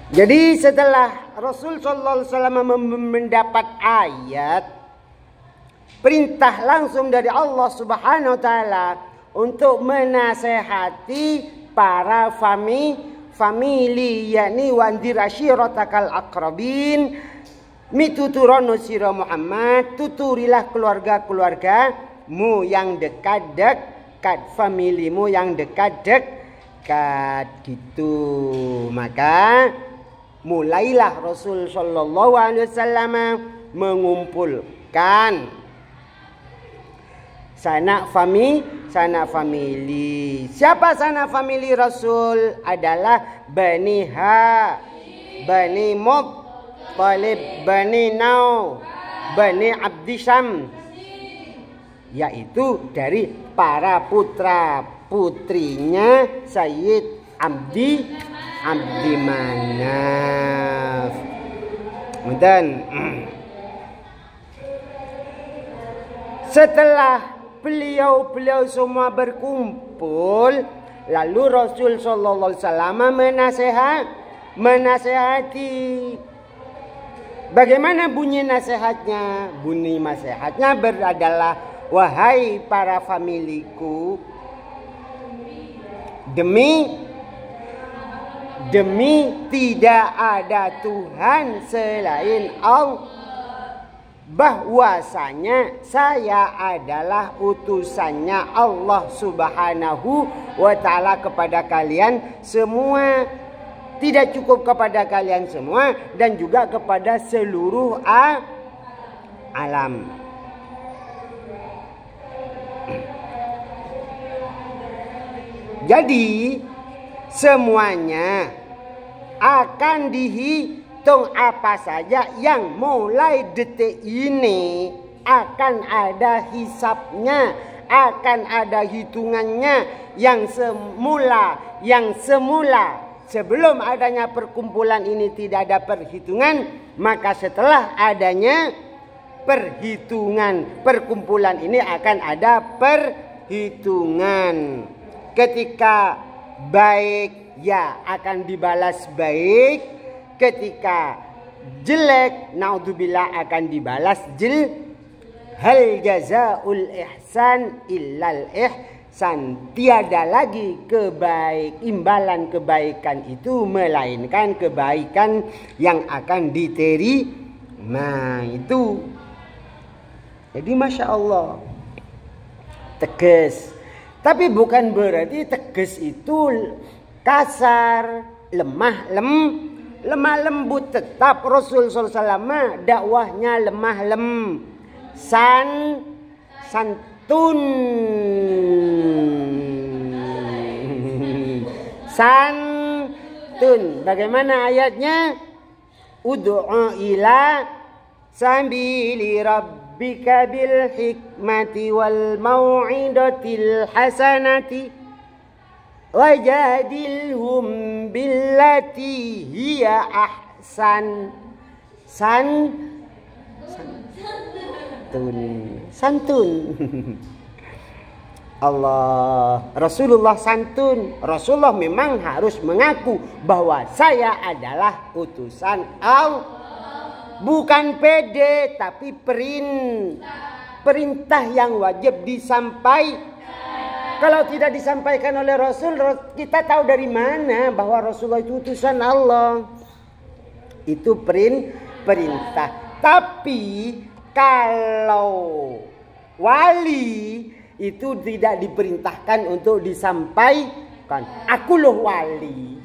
Jadi setelah Rasul sallallahu alaihi wasallam mendapat ayat perintah langsung dari Allah Subhanahu wa taala untuk menasehati para famili yakni wandir ashiratakal aqrabin, mituturono sira Muhammad, tuturilah keluarga-keluargamu yang dekat-dekat, familimu yang dekat-dekat gitu. Maka mulailah Rasul sallallahu alaihi wasallam mengumpulkan sanak famili. Siapa sanak famili Rasul? Adalah Bani Bani Muttalib, Bani Nau, Bani Abdisham, yaitu dari para putra putrinya Sayyid Abdi Manaf. Dan setelah beliau semua berkumpul, lalu Rasul sallallahu alaihi wasallam menasehati. Bagaimana bunyi nasihatnya? Bunyi nasihatnya adalah, wahai para familiku, demi tidak ada Tuhan selain Allah, bahwasanya saya adalah utusannya Allah Subhanahu wa taala kepada kalian semua, tidak cukup kepada kalian semua dan juga kepada seluruh alam. Jadi semuanya akan dihitung, apa saja yang mulai detik ini akan ada hisabnya, akan ada hitungannya. Yang semula sebelum adanya perkumpulan ini tidak ada perhitungan, maka setelah adanya perkumpulan ini akan ada perhitungan. Ketika baik ya akan dibalas baik, ketika jelek naudzubillah akan dibalas hal jazaul ihsan illal ihsan. Tiada lagi imbalan kebaikan itu melainkan kebaikan yang akan diterima itu. Jadi masya Allah tegas. Tapi bukan berarti tegas itu kasar, lemah lembut. Tetap Rasul sallallahu alaihi wasallam dakwahnya lemah santun. Bagaimana ayatnya? Ud'u ila sabili rabbika bil hikmati wal mau'idatil hasanati wajadilhum billati hiya ahsan. Santun. Allah, Rasulullah santun. Rasulullah memang harus mengaku bahwa saya adalah utusan Allah. Bukan pede, tapi perintah yang wajib disampaikan. Kalau tidak disampaikan oleh Rasul, kita tahu dari mana bahwa Rasulullah itu utusan Allah. Itu perintah. Tapi kalau wali itu tidak diperintahkan untuk disampaikan. Aku loh wali.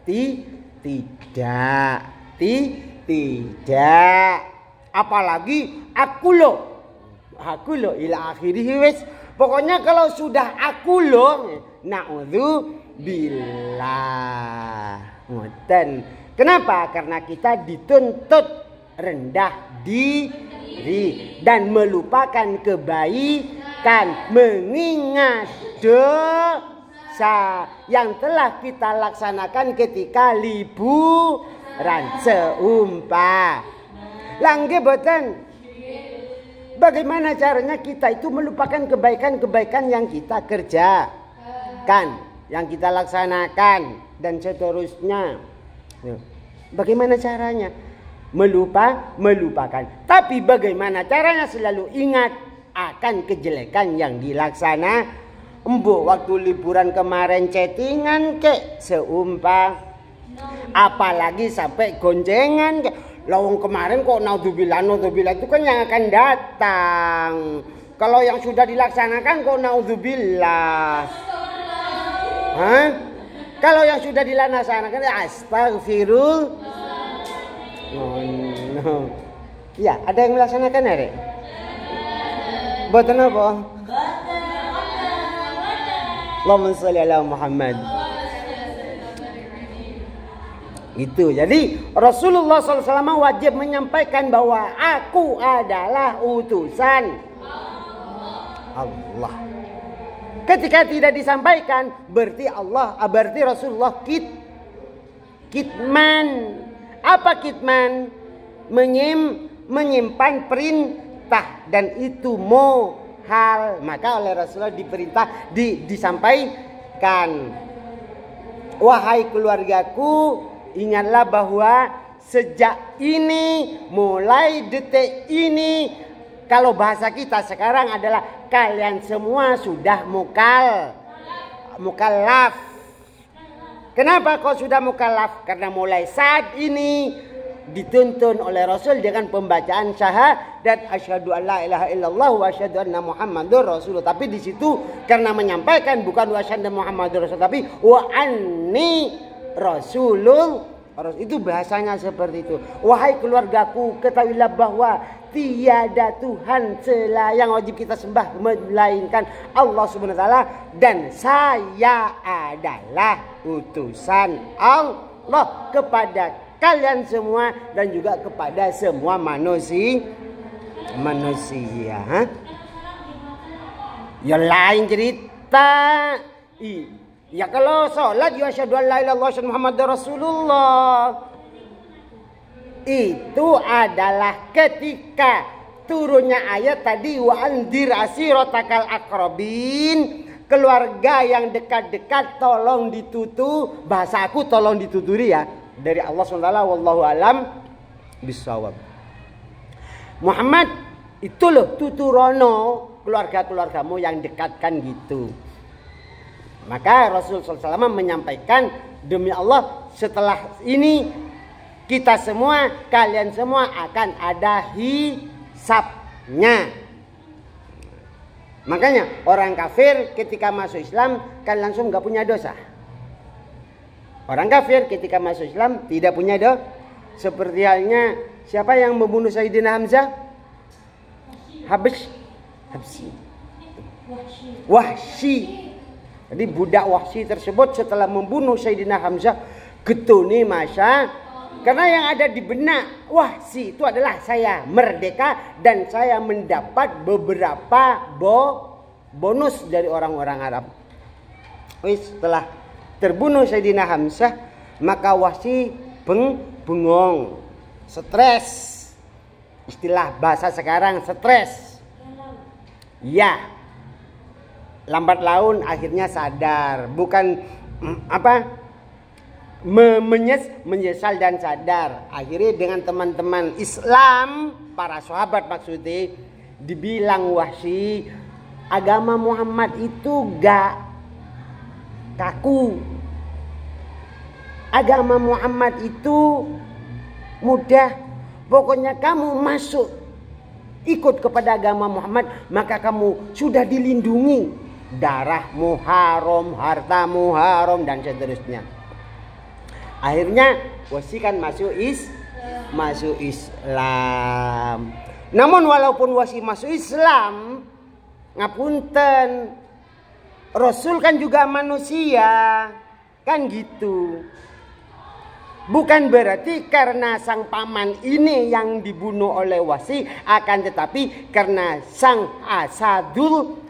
Tidak. Apalagi aku loh ila akhirih wis. Pokoknya kalau sudah aku loh, naudzubillah. Ngoten. Kenapa? Karena kita dituntut rendah diri dan melupakan kebaikan, mengingat dosa yang telah kita laksanakan ketika liburan seumpama. Langge boten. Bagaimana caranya kita itu melupakan kebaikan-kebaikan yang kita kerjakan, yang kita laksanakan dan seterusnya. Bagaimana caranya? Melupakan. Tapi bagaimana caranya? Selalu ingat akan kejelekan yang dilaksana. Embo waktu liburan kemarin chattingan kek seumpah. Apalagi sampai goncengan kek. Lawang kemarin kok naudzubillah itu kan yang akan datang. Kalau yang sudah dilaksanakan kok naudzubillah. Hah? Kalau yang sudah dilaksanakan astagfirullah. Oh, no. Ya, ada yang melaksanakan ada? Boten apa? Allahumma sholli ala Muhammad. Itu. Jadi Rasulullah SAW wajib menyampaikan bahwa aku adalah utusan Allah. Ketika tidak disampaikan, berarti Rasulullah kitman. Apa kitman? Menyimpan perintah, dan itu mohal. Maka oleh Rasulullah diperintah disampaikan. Wahai keluargaku, ingatlah bahwa sejak ini, mulai detik ini, kalau bahasa kita sekarang adalah kalian semua sudah mukallaf. Kenapa kau sudah mukallaf? Karena mulai saat ini dituntun oleh Rasul dengan pembacaan syahadat asyhadu an la ilaha illallah wa asyhadu anna muhammadur rasulullah. Tapi di situ karena menyampaikan bukan wa asyhadu anna muhammadur rasul, tapi wa anni rasulul. Itu bahasanya seperti itu. Wahai keluargaku, ketahuilah bahwa tiada Tuhan yang wajib kita sembah melainkan Allah Subhanahu wa taala, dan saya adalah utusan Allah kepada kalian semua dan juga kepada semua manusia. Ya lain cerita. Ya kalau sholat ya asyhadu an la ilaha illallah wa Muhammadar Rasulullah. Itu adalah ketika turunnya ayat tadi wa andir asiratakal aqrabin. Keluarga yang dekat-dekat tolong ditutu. Bahasa aku tolong dituturi ya. Dari Allah SWT, wallahu alam bisawab. Muhammad, itu loh tuturono keluarga-keluargamu yang dekat kan gitu. Maka Rasulullah SAW menyampaikan, demi Allah setelah ini kita semua, kalian semua akan ada hisabnya. Makanya orang kafir ketika masuk Islam kan langsung gak punya dosa. Orang kafir ketika masuk Islam tidak punya dosa. Seperti halnya siapa yang membunuh Sayyidina Hamzah? Wahsy. Jadi budak Wahsy tersebut setelah membunuh Sayyidina Hamzah getuni masa, karena yang ada di benak Wahsy itu adalah saya merdeka dan saya mendapat beberapa bonus dari orang-orang Arab. Setelah terbunuh Sayyidina Hamzah, maka Wahsy bengong, stres. Istilah bahasa sekarang stres. Ya. Lambat laun akhirnya sadar, bukan menyesal dan sadar. Akhirnya dengan teman-teman Islam, para sahabat maksudnya, dibilang Wahsy, agama Muhammad itu gak kaku. Agama Muhammad itu mudah. Pokoknya kamu masuk ikut kepada agama Muhammad, maka kamu sudah dilindungi. Darahmu haram, hartamu haram, dan seterusnya. Akhirnya Wahsy kan masuk Islam. Namun walaupun Wahsy masuk Islam, ngapunten, Rasul kan juga manusia, kan gitu. Bukan berarti karena sang paman ini yang dibunuh oleh Wahsy, akan tetapi karena sang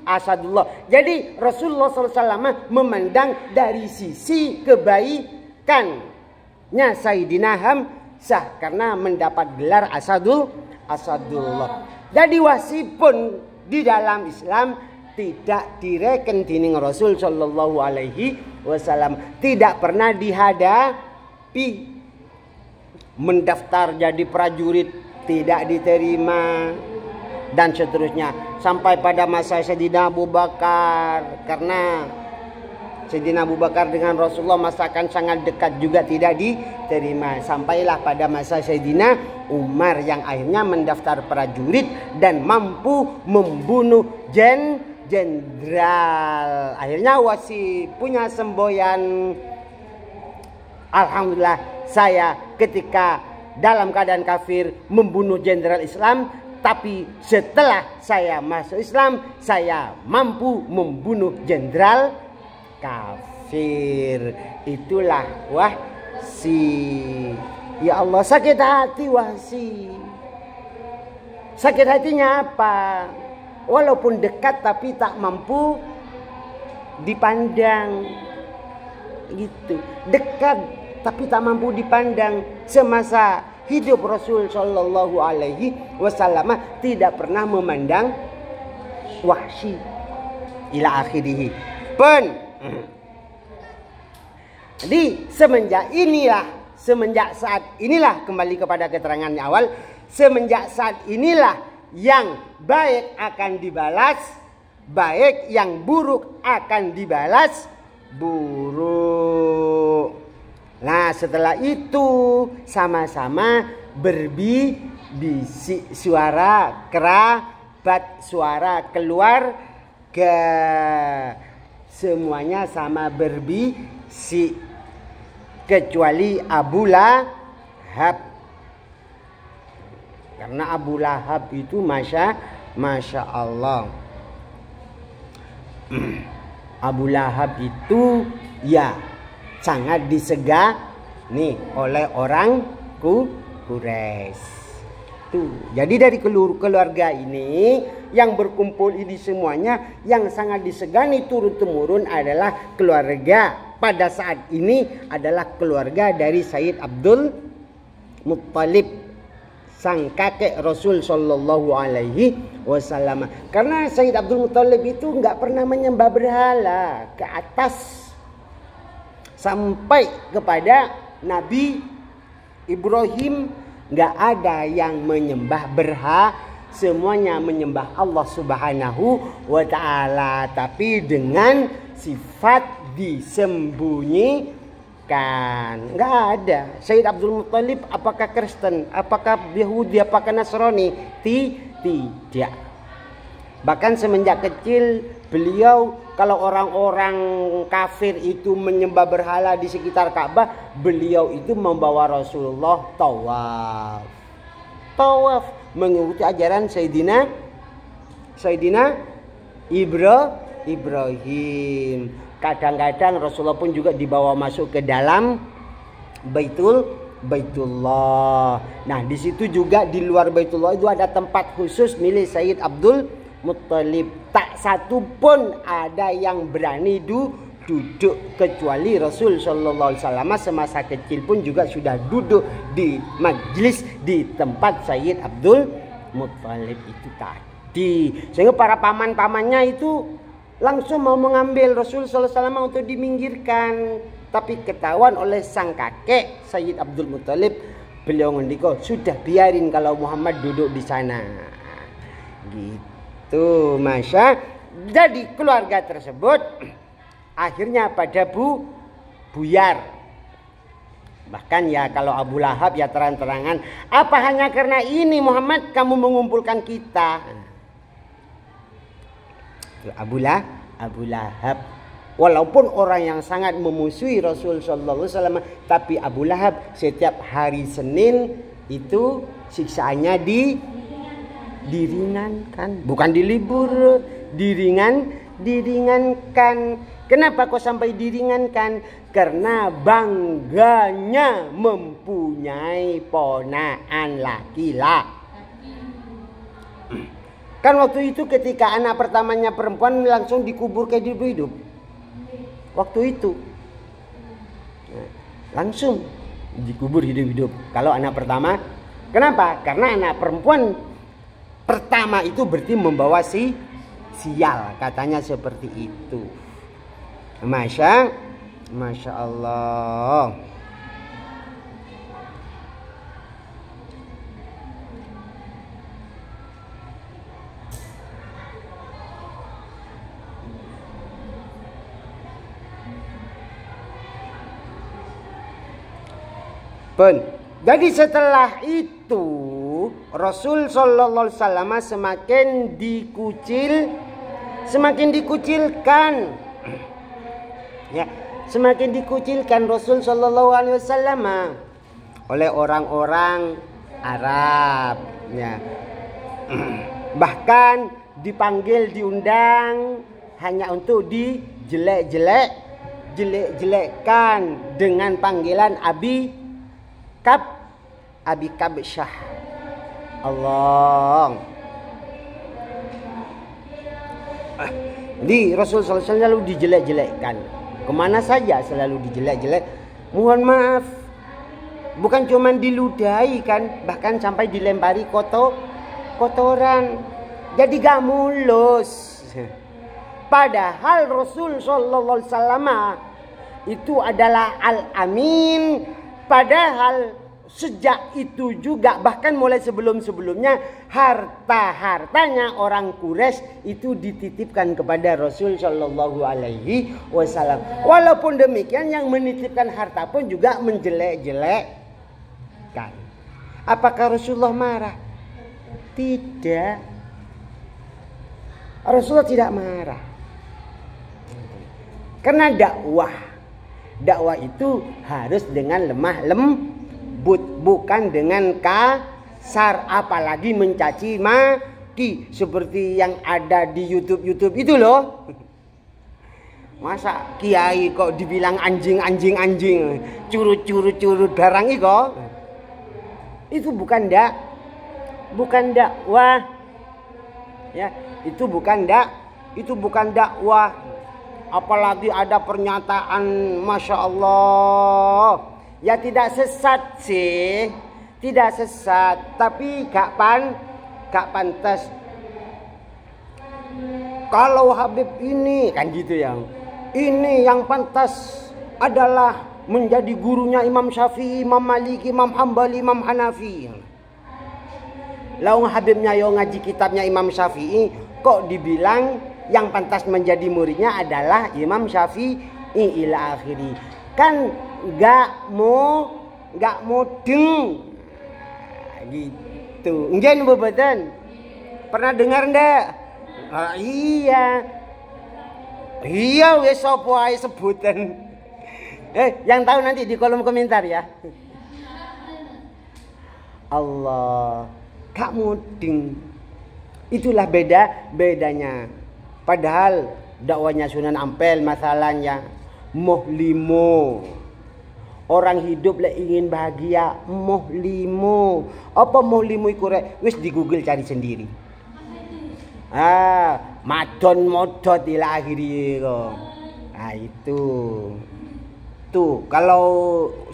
Asadullah. Jadi Rasulullah SAW memandang dari sisi kebaikannya Sayyidina Hamzah karena mendapat gelar Asadullah. Jadi Wahsy pun di dalam Islam tidak direken dening Rasul sallallahu alaihi wasallam, tidak pernah dihadapi. mendaftar jadi prajurit tidak diterima, dan seterusnya. Sampai pada masa Sayyidina Abu Bakar, karena Sayyidina Abu Bakar dengan Rasulullah masakan sangat dekat juga tidak diterima. Sampailah pada masa Sayyidina Umar yang akhirnya mendaftar prajurit dan mampu membunuh jenderal. Akhirnya Wasi punya semboyan, alhamdulillah saya ketika dalam keadaan kafir membunuh jenderal Islam, tapi setelah saya masuk Islam saya mampu membunuh jenderal kafir. Itulah Wahsy. Ya Allah, sakit hati Wahsy. Sakit hatinya apa? Walaupun dekat tapi tak mampu dipandang. Gitu. Dekat tapi tak mampu dipandang. Semasa hidup Rasul Shallallahu Alaihi Wasallam tidak pernah memandang Wahsy ila akhirih. Jadi semenjak saat inilah, kembali kepada keterangan awal, semenjak saat inilah yang baik akan dibalas baik, yang buruk akan dibalas buruk. Nah, setelah itu sama-sama berbisik, suara kerabat, suara keluarga, semuanya sama berbisik kecuali Abu Lahab. Karena Abu Lahab itu Masya Allah, Abu Lahab itu ya sangat disegani oleh orang Quraisy. Tuh, jadi dari keluarga ini yang berkumpul ini semuanya yang sangat disegani turun-temurun adalah keluarga pada saat ini adalah keluarga dari Sayyid Abdul Muttalib, sang kakek Rasul Shallallahu Alaihi Wasallam. Karena Sayyid Abdul Muttalib itu nggak pernah menyembah berhala ke atas sampai kepada Nabi Ibrahim, nggak ada yang menyembah berhala, semuanya menyembah Allah Subhanahu wa Ta'ala, tapi dengan sifat disembunyikan. Nggak ada. Sayyid Abdul Muttalib apakah Kristen, apakah Yahudi, apakah Nasrani? Tidak. Bahkan semenjak kecil beliau, kalau orang-orang kafir itu menyembah berhala di sekitar Ka'bah, beliau itu membawa Rasulullah tawaf mengikuti ajaran Sayyidina Ibrahim. Kadang-kadang Rasulullah pun juga dibawa masuk ke dalam Baitullah. Nah, di situ juga di luar Baitullah itu ada tempat khusus milik Sayyid Abdul Muttalib. Tak satu pun ada yang berani duduk kecuali Rasul Sallallahu Alaihi Wasallam semasa kecil pun juga sudah duduk di majlis di tempat Sayyid Abdul Muttalib itu tadi. Sehingga para paman-pamannya itu langsung mau mengambil Rasul Sallallahu Alaihi Wasallam untuk diminggirkan, tapi ketahuan oleh sang kakek Sayyid Abdul Muttalib. Beliau ngendiko, sudah biarin kalau Muhammad duduk di sana. Gitu, Masya. Jadi keluarga tersebut akhirnya pada buyar. Bahkan ya kalau Abu Lahab ya terang-terangan, apa hanya karena ini Muhammad kamu mengumpulkan kita? Abu Lahab walaupun orang yang sangat memusuhi Rasul Sallallahu Alaihi Wasallam, tapi Abu Lahab setiap hari Senin itu siksaannya diringankan, bukan dilibur, diringankan. Kenapa kok sampai diringankan? Karena bangganya mempunyai ponakan laki-laki. Kan waktu itu ketika anak pertamanya perempuan langsung dikubur kayak hidup-hidup. Waktu itu langsung dikubur hidup-hidup. Kalau anak pertama, kenapa? Karena anak perempuan pertama itu berarti membawa sial, katanya seperti itu. Masya Allah. Pun. Jadi setelah itu Rasul sallallahu alaihi wasallam semakin dikucilkan. Ya, semakin dikucilkan Rasul sallallahu alaihi wasallam oleh orang-orang Arab, ya. Bahkan dipanggil, diundang hanya untuk dijelek-jelekkan dengan panggilan Abi Kabsyah. Allah. Di Rasul sallallahu alaihi wasallam selalu dijelek-jelekkan. Kemana saja selalu dijelek-jelek. Mohon maaf, bukan cuma diludahi kan, bahkan sampai dilempari kotoran. Jadi gak mulus. Padahal Rasul sallallahu alaihi wasallam itu adalah Al-Amin. Padahal sejak itu juga, bahkan mulai sebelum-sebelumnya, hartanya orang Quraisy itu dititipkan kepada Rasul sallallahu alaihi wasallam. Walaupun demikian, yang menitipkan harta pun juga menjelek-jelekkan. Apakah Rasulullah marah? Tidak. Rasulullah tidak marah. Karena dakwah itu harus dengan lemah lembut, bukan dengan kasar, apalagi mencaci maki seperti yang ada di YouTube itu loh. Masa kiai kok dibilang anjing, curut barang itu? Itu bukan dakwah. Ya, itu bukan dakwah. Apalagi ada pernyataan Masya Allah. Ya tidak sesat sih. Tidak sesat. Tapi gak pantas. Kalau Habib ini kan gitu ya. Ini yang pantas adalah menjadi gurunya Imam Syafi'i, Imam Maliki, Imam Hambali, Imam Hanafi. Lalu Habibnya yo ngaji kitabnya Imam Syafi'i, kok dibilang yang pantas menjadi muridnya adalah Imam Syafi'i ila akhiri. Kan gak mudeng gitu. Ngen bebetan. Pernah dengar ndak? Iya wes sapa ae sebutan. Yang tahu nanti di kolom komentar ya. Allah, gak mudeng. Itulah bedanya. Padahal dakwanya Sunan Ampel masalahnya mohlimo. Orang hidup lah ingin bahagia, mohlimo. Apa mohlimo iku rek? Wis di Google cari sendiri. Madon modot ila akhiri kok. Nah itu. Tuh, kalau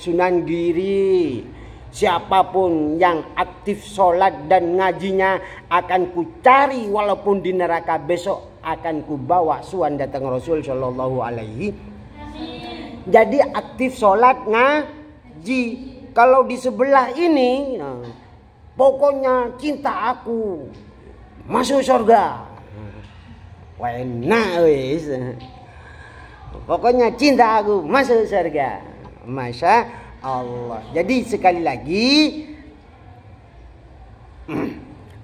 Sunan Giri, siapapun yang aktif sholat dan ngajinya akan kucari walaupun di neraka, besok akan kubawa suan datang Rasul sallallahu alaihi. Jadi aktif sholat ngaji. Kalau di sebelah ini, pokoknya cinta aku masuk surga. Enak wis. Pokoknya cinta aku masuk surga. Masya Allah. Jadi sekali lagi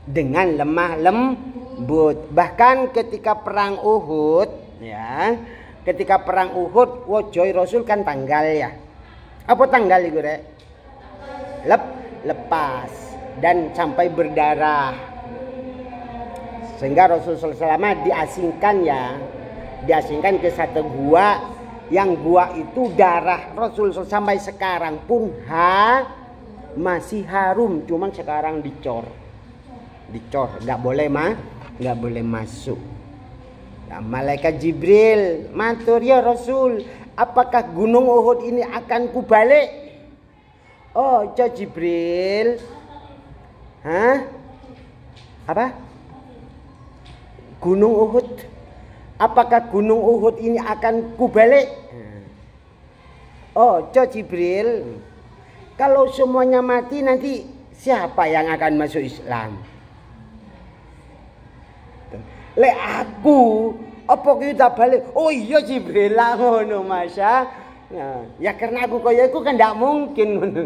dengan lemah lembut. Bahkan ketika perang Uhud, ya, ketika perang Uhud, wojoy Rasul kan tanggal ya. Apa tanggal itu rek? Lepas dan sampai berdarah. Sehingga Rasulullah SAW diasingkan ke satu gua, yang gua itu darah Rasulullah sampai sekarang pun masih harum, cuman sekarang dicor, nggak boleh masuk. Nah, malaikat Jibril matur, ya Rasul, apakah gunung Uhud ini akan kubalik? Oh, Jibril, apa? Gunung Uhud, apakah gunung Uhud ini akan kubalik? Oh, Jibril, kalau semuanya mati nanti siapa yang akan masuk Islam? Le aku, apa kita balik? Oh iya Jibril lah ngono Masya. Ya karena aku kaya aku kan ndak mungkin ngono.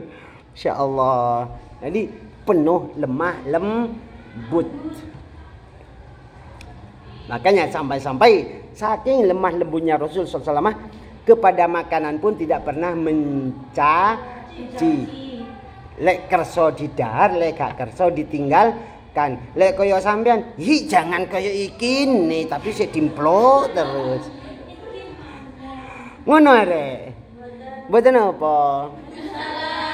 Masya Allah. Jadi penuh lemah lembut. Makanya sampai-sampai saking lemah lembutnya Rasul SAW kepada makanan pun tidak pernah mencaci. Lek kerso didahar, lek gak kerso ditinggalkan. Lek koyo sampean, hi jangan koyo iki nih, tapi sik dimplok terus. Ngono arek. Mboten apa?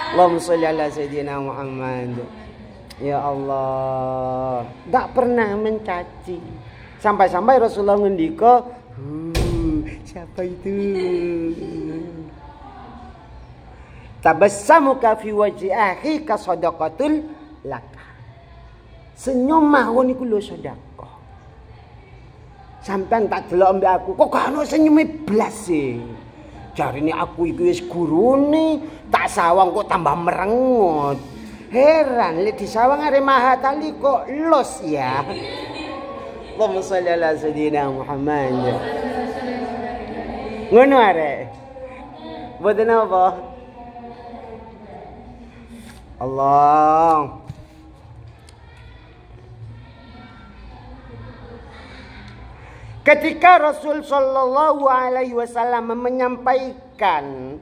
Allahumma sholli ala sayyidina Muhammad. Ya Allah, tak pernah mencaci. Sampai-sampai Rasulullah ngendika, siapa itu? Tabassamuka fi wajhi akhika shadaqatul laka. Senyum mawon iku lho sedekah. Sampeyan tak delok mbek aku, kok gak ono senyume blas e. Jarine aku iku wis gurune, tak sawang kok tambah merengut. Heran, lek disawang are mahatali kok los ya. Allahumma sholli ala sayyidina Muhammad. Ngono arek. Boten apa? Allah. Ketika Rasul Shallallahu Alaihi Wasallam menyampaikan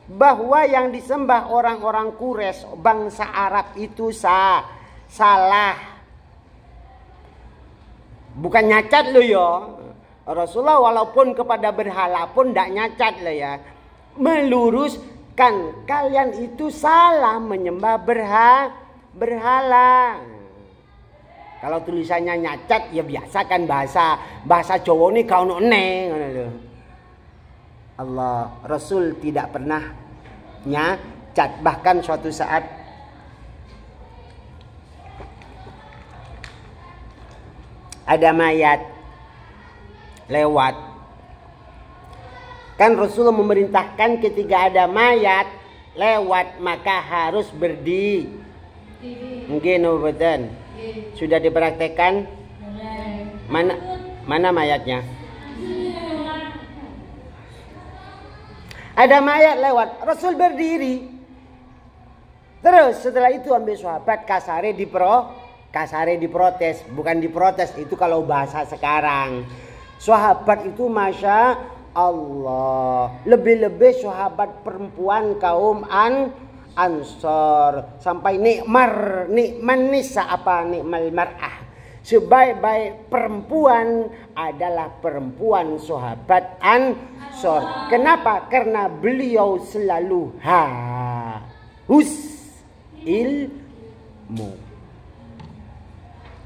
bahwa yang disembah orang-orang Quraisy bangsa Arab itu salah, bukan nyacat lo ya. Rasulullah walaupun kepada berhala pun tidak nyacat lo ya, meluruskan kalian itu salah menyembah berhala. Kalau tulisannya nyacat ya biasa kan bahasa Jawa ini kau neng. Allah, Rasul tidak pernah nyacat. Bahkan suatu saat ada mayat lewat. Kan Rasul memerintahkan ketika ada mayat lewat maka harus berdiri. Mungkin betul. Sudah dipraktekkan? Mana mayatnya? Ada mayat lewat, Rasul berdiri. Terus setelah itu ambil sahabat kasare diprotes, bukan diprotes itu kalau bahasa sekarang. Sahabat itu Masya Allah, lebih-lebih sahabat perempuan kaum Ansor sampai nikman nisa apa nikmal mar'ah. Sebaik-baik perempuan adalah perempuan sahabat Ansor. Kenapa? Karena beliau selalu haus ilmu.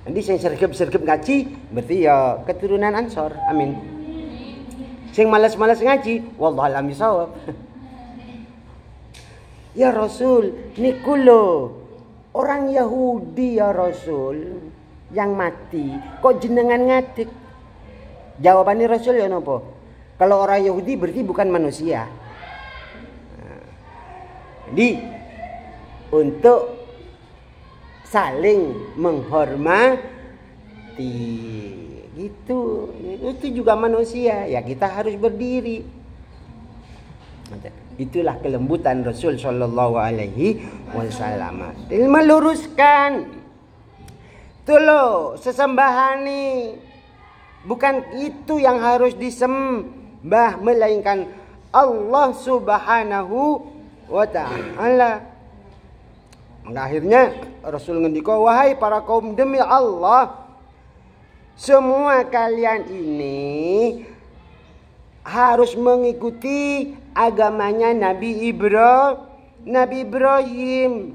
Nanti saya sergap ngaji berarti ya keturunan Ansor. Amin. Sing malas-malas ngaji, wallahualam bisawab. Ya Rasul, niku lho orang Yahudi ya Rasul yang mati. Kok jenengan ngadik? Jawabannya Rasul ya nopo? Kalau orang Yahudi berarti bukan manusia. Jadi untuk saling menghormati gitu. Itu juga manusia. Ya kita harus berdiri. Itulah kelembutan Rasul Shallallahu Alaihi Wasallam. Meluruskan, itu loh sesembahan nih, bukan itu yang harus disembah, melainkan Allah Subhanahu wa Ta'ala. Maka akhirnya Rasul ngendika, wahai para kaum, demi Allah, semua kalian ini harus mengikuti agamanya Nabi Ibrahim.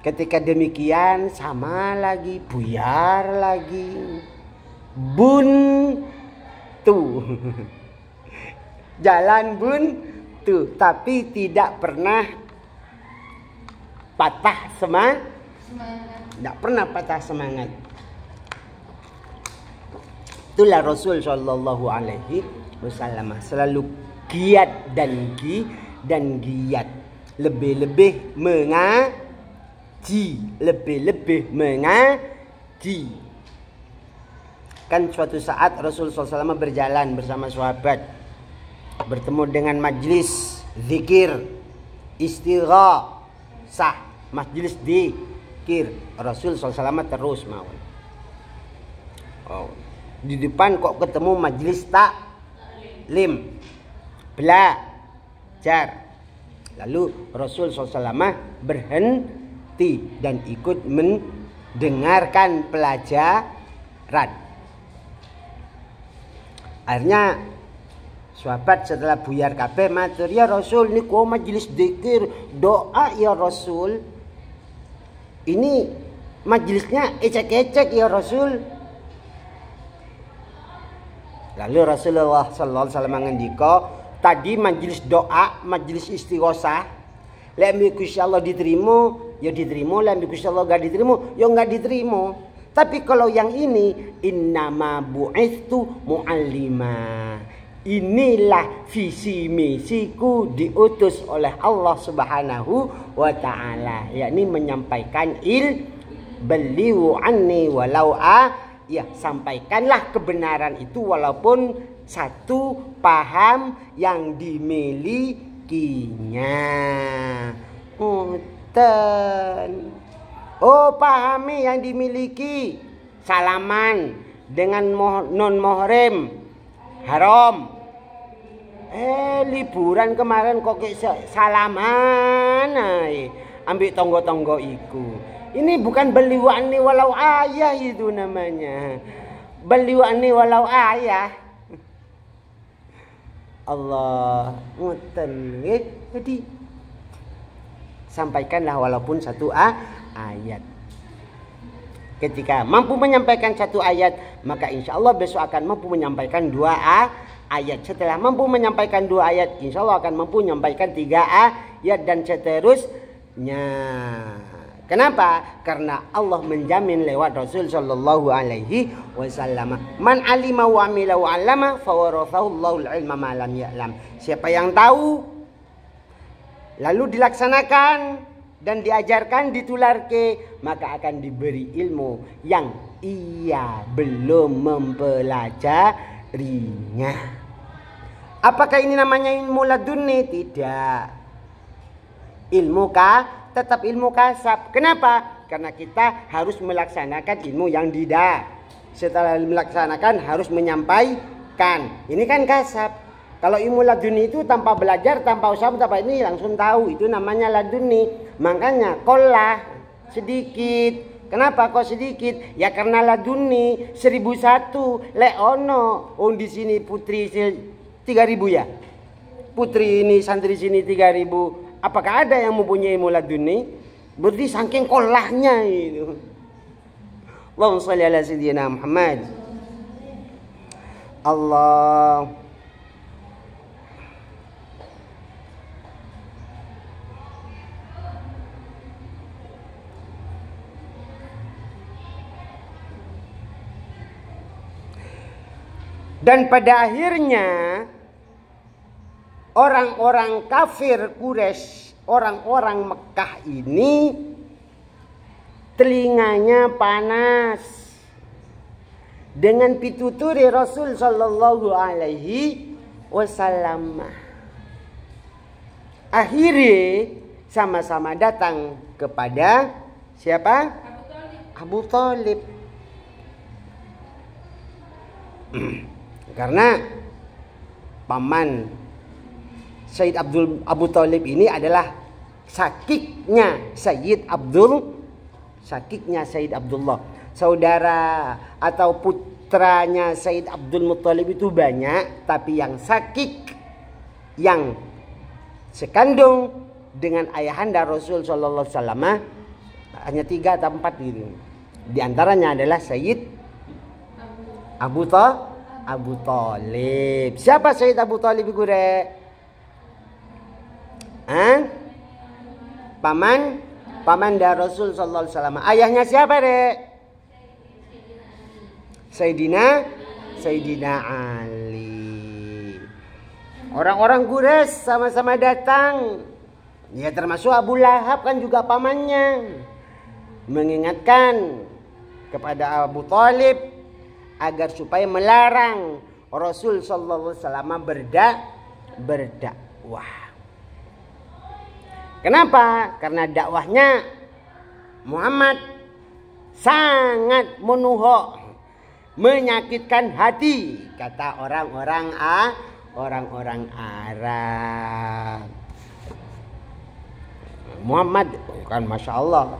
Ketika demikian sama lagi, buyar lagi, buntu, jalan buntu, tapi tidak pernah patah semangat. Tidak pernah patah semangat. Itulah Rasul Shallallahu Alaihi Wasallam, selalu giat dan giat, lebih-lebih mengaji. Kan suatu saat Rasul SAW berjalan bersama sahabat, bertemu dengan majlis zikir istighosah, majelis dzikir, Rasul SAW terus mawon. Oh, di depan kok ketemu majelis taklim, belajar. Lalu Rasul SAW berhenti dan ikut mendengarkan pelajaran. Akhirnya sahabat setelah buyar kabeh matur, ya Rasul niku majelis dzikir doa ya Rasul. Ini majelisnya ecek-ecek ya Rasul. Lalu Rasulullah sallallahu alaihi wasallam ngendika, tadi majelis doa, majelis istighosah, lek Gusti Allah diterima, ya diterima, lek Gusti Allah enggak diterima, ya enggak diterima. Tapi kalau yang ini innama bu'itsu mu'allima. Inilah visi misiku diutus oleh Allah Subhanahu wa taala, yakni menyampaikan beliau anni walau ya, sampaikanlah kebenaran itu walaupun satu paham yang dimilikinya. Oh, pahami yang dimiliki. Salaman dengan non muhrim haram. Liburan kemarin kok salaman ambil tonggo-tonggo iku. Ini bukan beliwani walau ayah itu namanya. Beliwani walau ayah. Allah ngoten nggih. Jadi sampaikanlah walaupun satu ayat. Ketika mampu menyampaikan satu ayat, maka insya Allah besok akan mampu menyampaikan 2 ayat. Setelah mampu menyampaikan 2 ayat, insya Allah akan mampu menyampaikan 3 ayat dan seterusnya. Kenapa? Karena Allah menjamin lewat Rasul sallallahu alaihi wasallam, man alima wa amila wa 'allama fa warathahu Allahul ilma ma lam ya'lam. Siapa yang tahu lalu dilaksanakan dan diajarkan, ditularke, maka akan diberi ilmu yang ia belum mempelajarinya. Apakah ini namanya ilmu laduni? Tidak. Ilmu tetap ilmu kasab. Kenapa? Karena kita harus melaksanakan ilmu yang tidak. Setelah melaksanakan harus menyampaikan. Ini kan kasab. Kalau ilmu laduni itu tanpa belajar, tanpa usaha, tanpa ini langsung tahu. Itu namanya laduni. Makanya kolah sedikit. Kenapa kok sedikit? Ya karena laduni 1001. Leono. Oh di sini putri 3000 ya. Putri ini santri sini 3000. Apakah ada yang mempunyai ilmu laduni? Berarti saking kolahnya itu. Allahumma shalli ala sayyidina Muhammad. Allah. Dan pada akhirnya orang-orang kafir Quraisy, orang-orang Mekah ini telinganya panas dengan pituturi Rasul sallallahu alaihi wasallam. Akhirnya sama-sama datang kepada siapa? Abu Thalib. Karena paman Sayyid Abu Thalib ini adalah sakiknya Sayyid Abdullah. Saudara atau putranya Sayyid Abdul Muttalib itu banyak, tapi yang sakik, yang sekandung dengan ayahanda Rasul sallallahu alaihi wasallam hanya 3 atau 4 gitu. Di antaranya adalah Sayyid Abu Thalib. Siapa Sayyid Abu Thalib itu, Rek? Paman dari Rasul sallallahu alaihi wasallam. Ayahnya siapa, Rek? Sayyidina Ali. Orang-orang Quraisy sama-sama datang. Ya termasuk Abu Lahab kan juga pamannya. Mengingatkan kepada Abu Thalib agar supaya melarang Rasul sallallahu alaihi wasallam berdakwah. Kenapa? Karena dakwahnya Muhammad sangat menuhok, menyakitkan hati, kata orang-orang Arab. Muhammad kan Masya Allah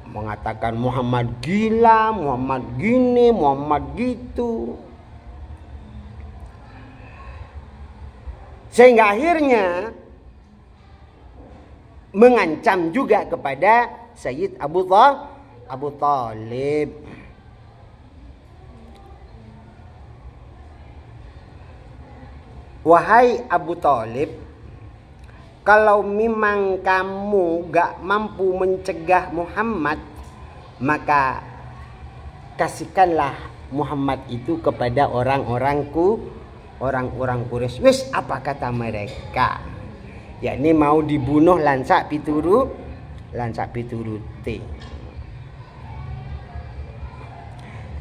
mengatakan Muhammad gila, Muhammad gini, Muhammad gitu. Sehingga akhirnya mengancam juga kepada Sayyid Abu Thalib. Wahai Abu Thalib, kalau memang kamu gak mampu mencegah Muhammad, maka kasihkanlah Muhammad itu kepada orang-orang Quraisy. Wis apa kata mereka? Yakni mau dibunuh lansak piturute.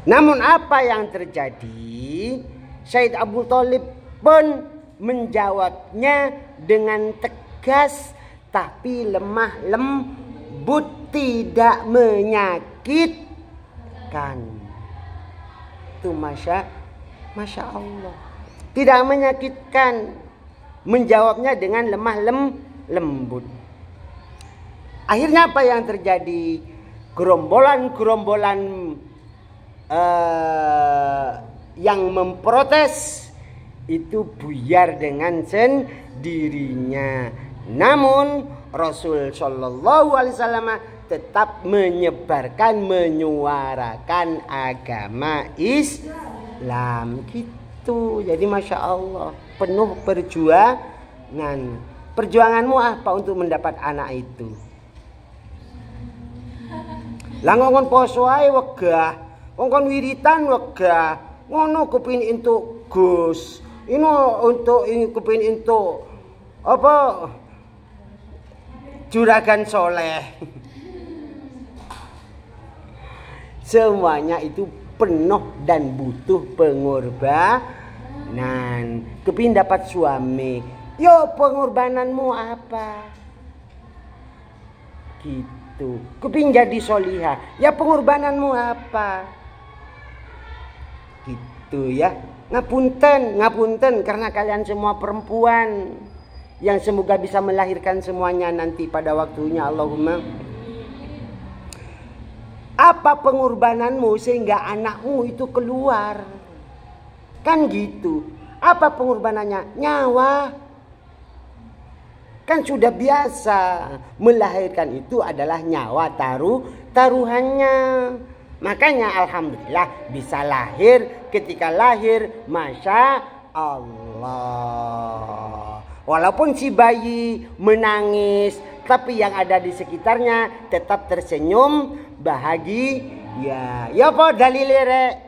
Namun apa yang terjadi? Sayyid Abu Thalib pun menjawabnya dengan tegas tapi lemah lembut, tidak menyakitkan. Itu Masya Allah, tidak menyakitkan, menjawabnya dengan lemah lembut. Akhirnya apa yang terjadi? Gerombolan yang memprotes itu buyar dengan sendirinya. Namun Rasul Shallallahu Alaihi Wasallam tetap menyebarkan, menyuarakan agama Islam gitu. Jadi Masya Allah, penuh perjuangan. Perjuanganmu apa untuk mendapat anak itu? Lah ngongon poso ae wegah, ngongkon wiritan wegah, ngono kepin entuk Gus. Ini kepin entuk apa? Juragan soleh. Semuanya itu penuh dan butuh pengorbanan. Kepin dapat suami, yo pengorbananmu apa? Gitu. Kepin jadi solihah, ya pengorbananmu apa? Gitu ya. Ngapunten karena kalian semua perempuan yang semoga bisa melahirkan semuanya nanti pada waktunya. Allahumma. Apa pengorbananmu sehingga anakmu itu keluar? Kan gitu. Apa pengorbanannya? Nyawa. Kan sudah biasa melahirkan itu adalah nyawa taruhannya. Makanya alhamdulillah bisa lahir. Ketika lahir Masya Allah, walaupun si bayi menangis, tapi yang ada di sekitarnya tetap tersenyum bahagia. Ya apa dalilnya?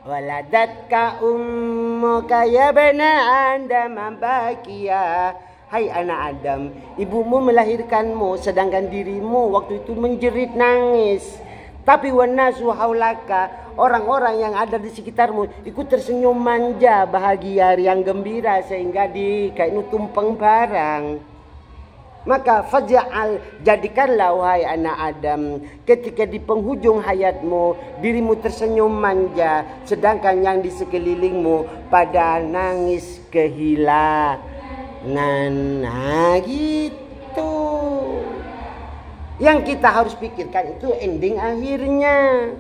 Waladatka ummuka ya bana Adam bakia. Hai anak Adam, ibumu melahirkanmu sedangkan dirimu waktu itu menjerit nangis. Tapi wanasu haulaka, orang-orang yang ada di sekitarmu ikut tersenyum manja, bahagia, riang gembira sehingga kayak tumpeng barang. Maka faj'al, jadikanlah wahai anak Adam, ketika di penghujung hayatmu dirimu tersenyum manja, sedangkan yang di sekelilingmu pada nangis kehilangan. Nah gitu. Yang kita harus pikirkan itu ending akhirnya.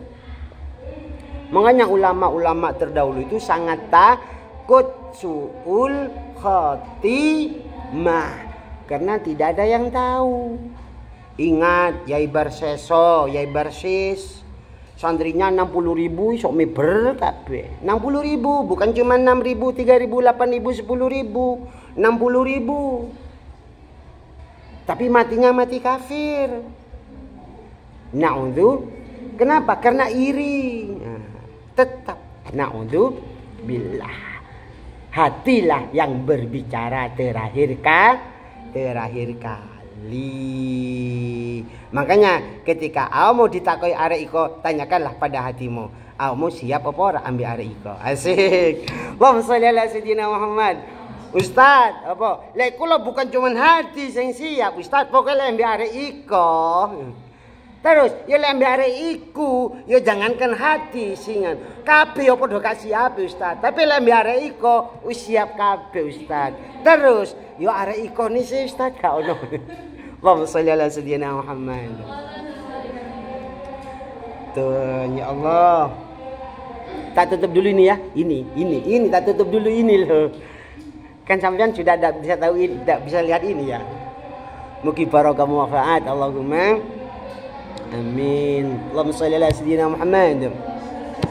Makanya ulama-ulama terdahulu itu sangat takut su'ul khotimah, karena tidak ada yang tahu. Ingat Yai Barseso, Yai Barsis, santrinya 60.000 sok miber kabeh. 60.000 bukan cuma 6.000, 3.000, 8.000, 10.000, 60.000. Tapi matinya mati kafir. Na'udzu. Kenapa? Karena iri. Nah, tetap na'udzu billah. Hatilah yang berbicara terakhir kali. Makanya ketika mau ditakoi arek iko, tanyakanlah pada hatimu, mau siap apa ora ambil arek iko. Asik. Allahumma sholli ala sayyidina Muhammad. Ustaz, apa? Lek kula bukan cuman hati sing siap, Ustaz, pokoknya lek arek iko. Terus, ya lek arek iku, ya jangankan hati singan. Kabeh ya padha gak siap, Ustaz. Tapi lek arek iko, wis siap kabeh, Ustaz. Terus, ya arek iko ni sih, Ustaz, gak ono. Allahumma sholli ala sayyidina Muhammad. Tuh, ya Allah. Tak tutup dulu ini ya. Ini tak tutup dulu ini loh. Kan sampean sudah tidak bisa tahu ini, tidak bisa lihat ini ya. Mugi barokah manfaat Allahumma amin. Allahumma shalli ala sayyidina Muhammad.